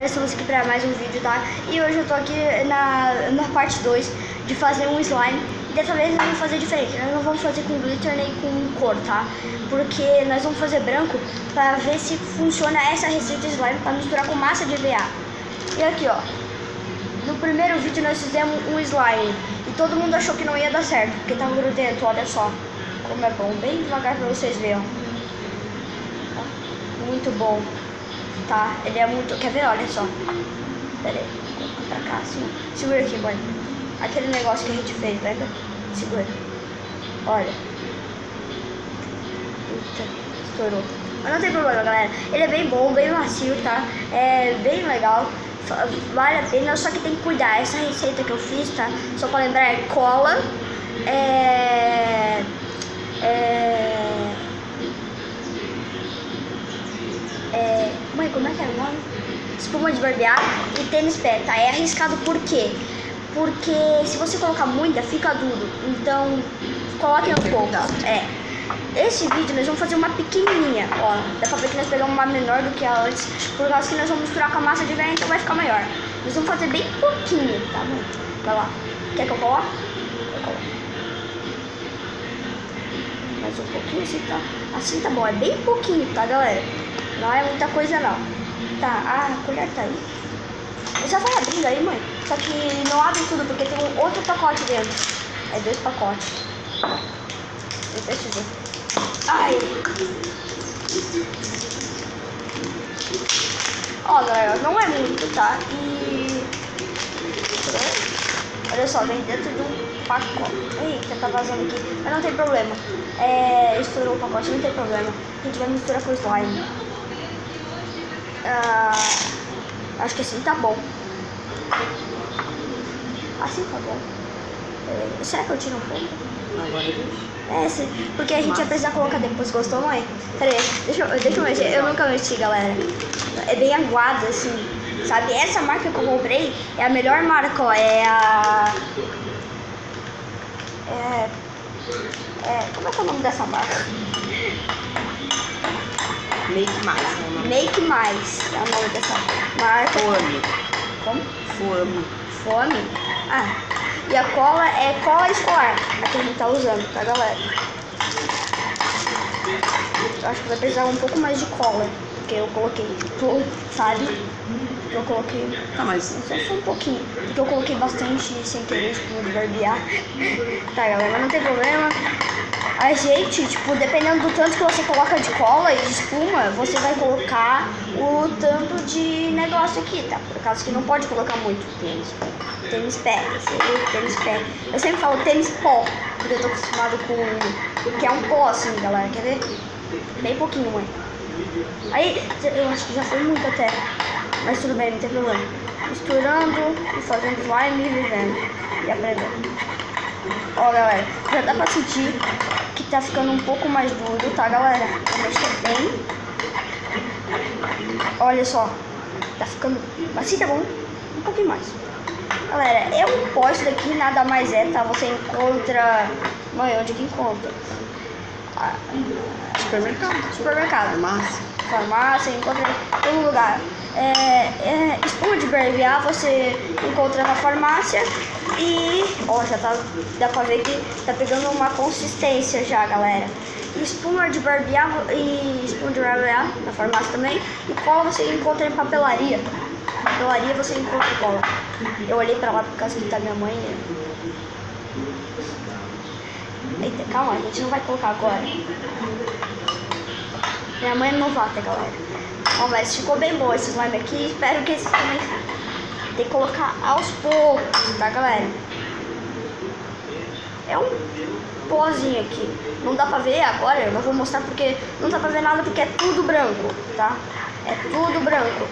Estamos aqui para mais um vídeo, tá? E hoje eu tô aqui na parte 2 de fazer um slime. E dessa vez nós vamos fazer diferente. Nós não vamos fazer com glitter nem com cor, tá? Porque nós vamos fazer branco para ver se funciona essa receita de slime para misturar com massa de EVA. E aqui, ó. No primeiro vídeo nós fizemos um slime e todo mundo achou que não ia dar certo, porque tava grudento, olha só. Como é bom, bem devagar para vocês verem, ó. Muito bom. Tá, ele é muito... Quer ver? Olha só. Pera aí, vou colocar pra cá assim. Segura aqui, boy. Aquele negócio que a gente fez, lembra? Segura. Olha. Eita, estourou. Mas não tem problema, galera. Ele é bem bom, bem macio, tá? É bem legal. Vale a pena, só que tem que cuidar. Essa receita que eu fiz, tá? Só pra lembrar, é cola. Mãe, como é que é o nome? Espuma de barbear e tênis pé, tá? É arriscado por quê? Porque se você colocar muita, fica duro. Então, coloquem aos poucos. Esse vídeo nós vamos fazer uma pequenininha, ó. Dá pra ver que nós pegamos uma menor do que a antes, por causa que nós vamos misturar com a massa de EVA, então vai ficar maior. Nós vamos fazer bem pouquinho, tá bom? Vai lá. Quer que eu coloque? Eu coloco. Mais um pouquinho assim, tá? Assim tá bom, é bem pouquinho, tá, galera? Não é muita coisa não. Tá, a colher tá aí. Já vai abrindo aí, mãe. Só que não abre tudo, porque tem um outro pacote dentro. É 2 pacotes. Eu preciso. Ai. Ó, galera, não é muito, tá? E... olha só, vem dentro de um pacote. Eita, tá vazando aqui. Mas não tem problema. Estourou o pacote, não tem problema. A gente vai misturar com o slime. Acho que assim tá bom. Assim tá bom. Será que eu tiro um pouco? Agora sim, porque a gente ia precisar colocar depois. Gostou, mãe? Pera aí, deixa eu mexer. Eu nunca mexi, galera. É bem aguado, assim. Sabe? Essa marca que eu comprei é a melhor marca, ó. Como é que é o nome dessa marca? Make Mais. Make Mais é o nome dessa marca. Fome. Como? Fome. Fome? Ah, e a cola é cola escolar, a que a gente tá usando, tá, galera? Eu acho que vai precisar um pouco mais de cola, porque eu coloquei, sabe? Eu coloquei... Tá, mas... só um pouquinho, porque eu coloquei bastante sem querer, espuma de barbear. Tá, galera, mas não tem problema. A gente, tipo, dependendo do tanto que você coloca de cola e de espuma, você vai colocar o tanto de negócio aqui, tá? Por causa que não pode colocar muito. Tênis pé, tênis pé. Eu sempre falo tênis pó, porque eu tô acostumado com... que é um pó assim, galera, quer ver? Bem pouquinho, mãe. Aí, eu acho que já foi muito até. Mas tudo bem, não tem problema. Misturando e fazendo slime e vivendo. E aprendendo. Ó, galera, já dá pra sentir que tá ficando um pouco mais duro, tá, galera? Vou mexer bem. Olha só. Tá ficando... assim tá bom? Um pouquinho mais. Galera, é um pó, isso daqui nada mais é, tá? Você encontra... mãe, onde que encontra? Supermercado. Farmácia, encontra em todo lugar. Espuma de barbear você encontra na farmácia e... ó, já tá... dá pra ver que tá pegando uma consistência já, galera. Espuma de barbear na farmácia também. E cola você encontra em papelaria. Papelaria você encontra cola. Eu olhei pra lá por causa que tá minha mãe, né? Eita, calma, a gente não vai colocar agora. Minha mãe é novata, galera. Ó, mas ficou bem bom esse slime aqui. Espero que esse também... tem que colocar aos poucos, tá, galera? É um pozinho aqui. Não dá pra ver agora, eu não vou mostrar porque... não dá pra ver nada porque é tudo branco, tá? É tudo branco.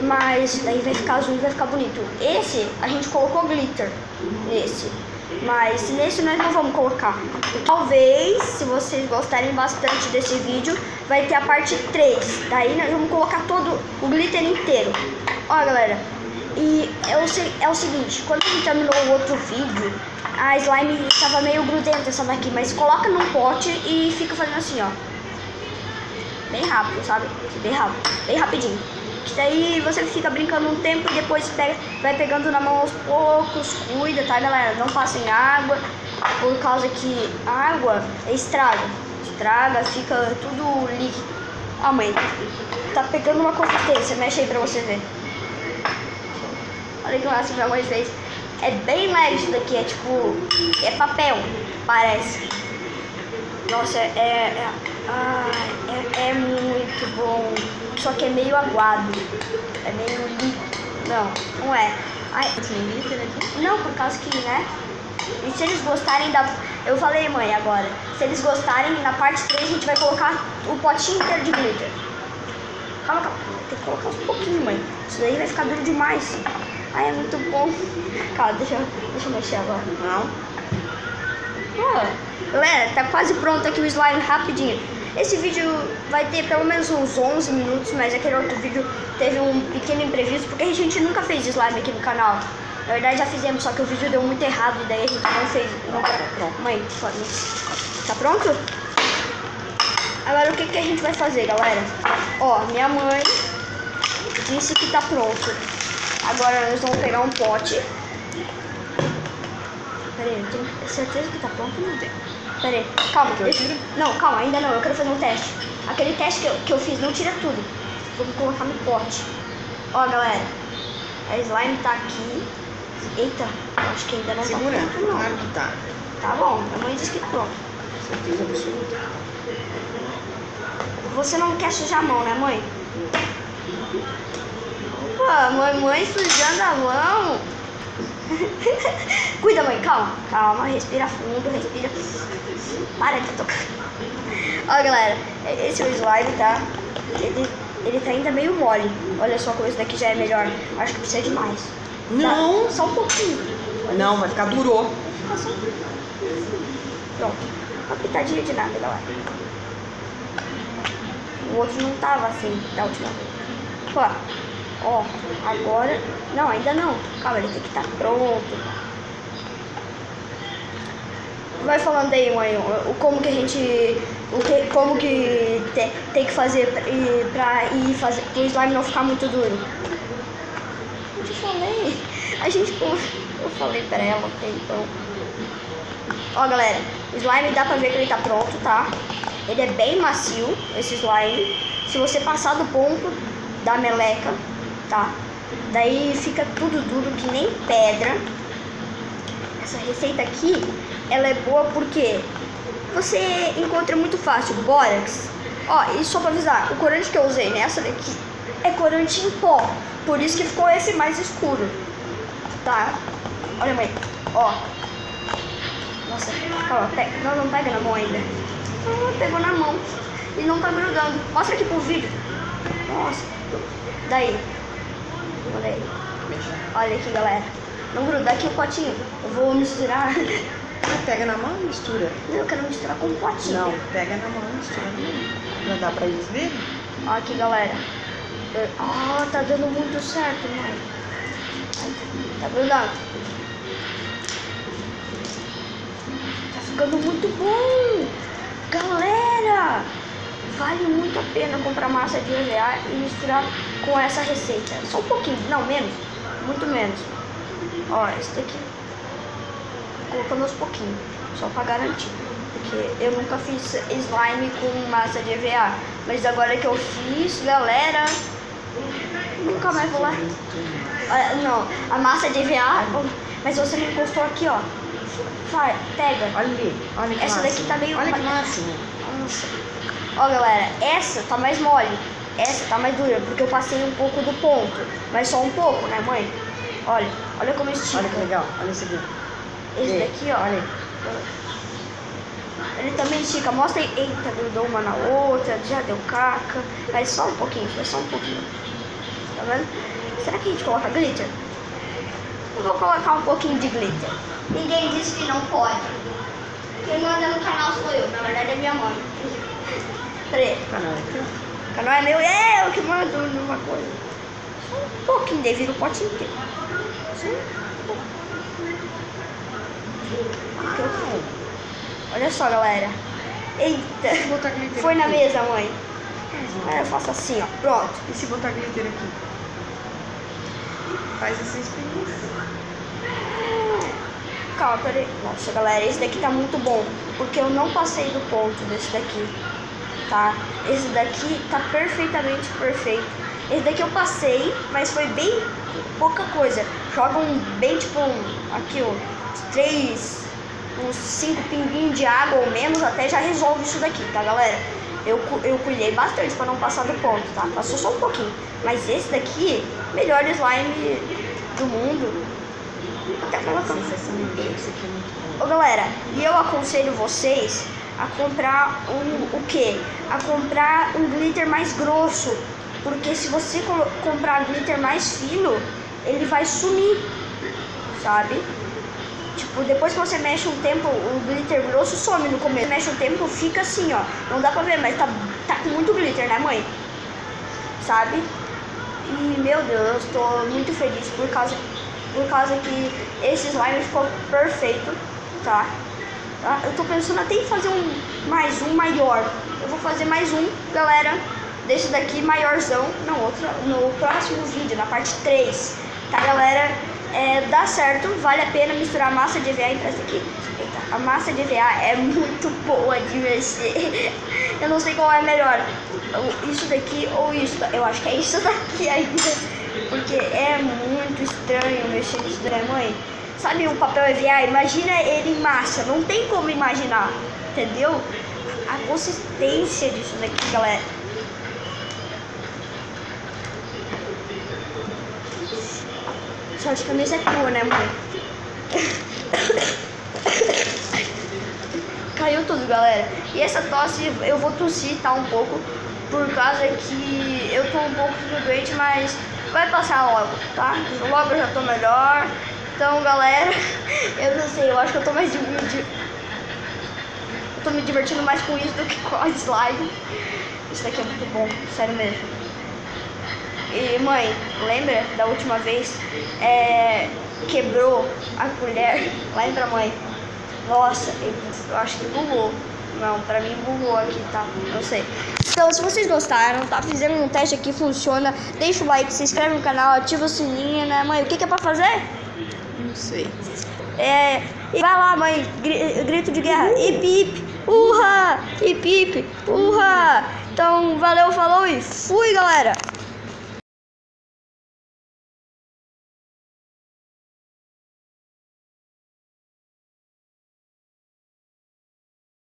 Mas daí vai ficar azul e vai ficar bonito. Esse, a gente colocou glitter nesse. Mas nesse nós não vamos colocar. Talvez, se vocês gostarem bastante desse vídeo, vai ter a parte 3. Daí nós vamos colocar todo o glitter inteiro. Ó, galera. E é o seguinte, quando a gente terminou o outro vídeo, a slime estava meio grudenta essa daqui. Mas coloca num pote e fica fazendo assim, ó. Bem rápido, sabe? Bem rápido. Bem rapidinho. Que daí você fica brincando um tempo e depois vai pegando na mão aos poucos. Cuida, tá, galera? Não passem água, por causa que água estraga. Estraga, fica tudo líquido. Ah, mãe, tá pegando uma consistência. Mexe aí pra você ver. Olha que massa que minha mãe fez. É bem leve isso daqui, é tipo... É papel, parece. Nossa, é muito bom. Só que é meio aguado. É meio líquido. Não é. Ai, Tem glitter aqui? não, por causa que, né? E se eles gostarem da... Eu falei, mãe, agora. Se eles gostarem, na parte 3 a gente vai colocar o potinho inteiro de glitter. Calma. Tem que colocar um pouquinho, mãe. Isso daí vai ficar duro demais. Ai, é muito bom. Calma, deixa eu mexer agora. Não. Galera, tá quase pronto aqui o slime rapidinho. Esse vídeo vai ter pelo menos uns 11 minutos, mas aquele outro vídeo teve um pequeno imprevisto, porque a gente nunca fez slime aqui no canal. Na verdade já fizemos, só que o vídeo deu muito errado e daí a gente não fez. Pronto. Mãe, tá pronto? Agora o que a gente vai fazer, galera? Ó, minha mãe disse que tá pronto. Agora nós vamos pegar um pote. Pera aí, eu tenho certeza que tá pronto ou não tem? Pera aí, calma. Não, calma, ainda não, eu quero fazer um teste. Aquele teste que eu fiz, não tira tudo. Vou colocar no pote. Ó, galera, a slime tá aqui. Eita, acho que ainda não Segura. tá pronto, não. Claro que tá. Tá bom, a mãe disse que tá pronto. Certeza absoluta. Você não quer sujar a mão, né, mãe? Opa, mamãe sujando a mão. Cuida, mãe, calma, respira fundo, respira. Para de tocar. Ó, galera, esse é o slime, tá? Ele tá ainda meio mole. Olha só como esse daqui já é melhor. Acho que precisa de mais. Não. Tá? Só um pouquinho. Não, vai ficar duro. Fica só um pouquinho. Pronto. Uma pitadinha de nada, galera. O outro não tava assim da última vez. Ó, agora... Não, ainda não. Calma, ele tem que estar pronto. Vai falando aí, mãe, como que a gente... como que tem que fazer pra ir fazer o slime não ficar muito duro. Eu te falei. Eu falei pra ela, então... Ó, galera, o slime dá pra ver que ele tá pronto, tá? Ele é bem macio, esse slime. Se você passar do ponto da meleca, tá? Daí fica tudo duro que nem pedra. Essa receita aqui, ela é boa porque você encontra muito fácil bórax. Ó, e só pra avisar, o corante que eu usei nessa daqui é corante em pó. Por isso que ficou esse mais escuro. Tá? Olha, mãe. Ó. Nossa, calma, não pega na mão ainda. Pegou na mão e não tá grudando. Mostra aqui pro vídeo. Nossa. Daí. Olha aí. Olha aqui, galera. Não gruda aqui o potinho. Eu vou misturar. Pega na mão e mistura. Não, eu quero misturar com o potinho. Não, pega na mão e mistura. Não dá pra eles verem? Olha aqui, galera. Tá dando muito certo, mãe. Tá grudando. Tá ficando muito bom. Galera, vale muito a pena comprar massa de EVA e misturar com essa receita. Só um pouquinho, não, menos. Muito menos. Ó, esse daqui. Colocando aos pouquinhos, só pra garantir. Porque eu nunca fiz slime com massa de EVA. Mas agora que eu fiz, galera, nunca mais vou lá. Olha, não, a massa de EVA, mas você não encostou aqui, ó. Vai, pega. Olha ali, olha que essa massa. daqui tá meio... Olha que massa. Nossa. Ó, galera, essa tá mais mole. Essa tá mais dura, porque eu passei um pouco do ponto. Mas só um pouco, né, mãe? Olha como estica. Olha que legal, olha esse aqui. Esse daqui, ó. Olha aí. Ele também estica. Mostra aí. Eita, grudou uma na outra. Já deu caca. Mas só um pouquinho, foi só um pouquinho. Tá vendo? Será que a gente coloca glitter? Eu vou colocar um pouquinho de glitter. Ninguém disse que não pode. Quem manda no canal sou eu. Na verdade é minha mãe. Peraí. O canal é meu e é eu que mando numa coisa. Só um pouquinho, daí vira o pote inteiro. Só um pouquinho. Olha só, galera. Eita. Foi na mesa, mãe. Aí eu faço assim, ó, pronto. E se botar glitter aqui? Faz essa experiência. Calma, peraí. Nossa, galera, esse daqui tá muito bom. Porque eu não passei do ponto desse daqui, tá? Esse daqui tá perfeitamente perfeito. Esse daqui eu passei, mas foi bem pouca coisa. Joga bem, tipo, aqui, ó, uns 5 pinguinhos de água ou menos, até já resolve isso daqui, tá, galera? Eu cuidei bastante pra não passar do ponto, tá? Passou só um pouquinho. Mas esse daqui, melhor slime do mundo. Até colocando Esse aqui é muito bom. Ô galera, e eu aconselho vocês a comprar o quê? A comprar um glitter mais grosso. Porque se você comprar glitter mais fino, ele vai sumir, sabe? Tipo, depois que você mexe um tempo, o glitter grosso some no começo. Mexe um tempo, fica assim, ó. Não dá pra ver, mas tá com muito glitter, né, mãe? Sabe? E, meu Deus, eu estou muito feliz por causa que esse slime ficou perfeito, tá? Eu tô pensando até em fazer mais um maior. Eu vou fazer mais um, galera, desse daqui maiorzão no próximo vídeo, na parte 3, tá, galera? Dá certo, vale a pena misturar massa de EVA e essa aqui. Eita, a massa de EVA é muito boa de mexer. Eu não sei qual é melhor, isso daqui ou isso. Eu acho que é isso daqui ainda, porque é muito estranho mexer nisso, né, mãe? Sabe o papel EVA? Imagina ele em massa, não tem como imaginar, entendeu? A consistência disso daqui, galera. Sorte que a mesa é tua, né, mãe? Caiu tudo, galera. E essa tosse eu vou tossir, tá, um pouco, por causa que eu tô um pouco doente, mas vai passar logo, tá? Logo eu já tô melhor. Então, galera, eu não sei, eu acho que eu tô mais eu tô me divertindo mais com isso do que com a slime. Isso daqui é muito bom, sério mesmo. E, mãe, lembra da última vez? Quebrou a colher. Lembra, mãe? Nossa, eu acho que bugou. Não, pra mim bugou aqui, tá? Não sei. Então, se vocês gostaram, tá? Fizemos um teste aqui, funciona. Deixa o like, se inscreve no canal, ativa o sininho, né, mãe? O que é pra fazer? Não sei. E vai lá, mãe. Grito de guerra. Hip, hip, urra! Hip, hip, urra! Então, valeu, falou e fui, galera!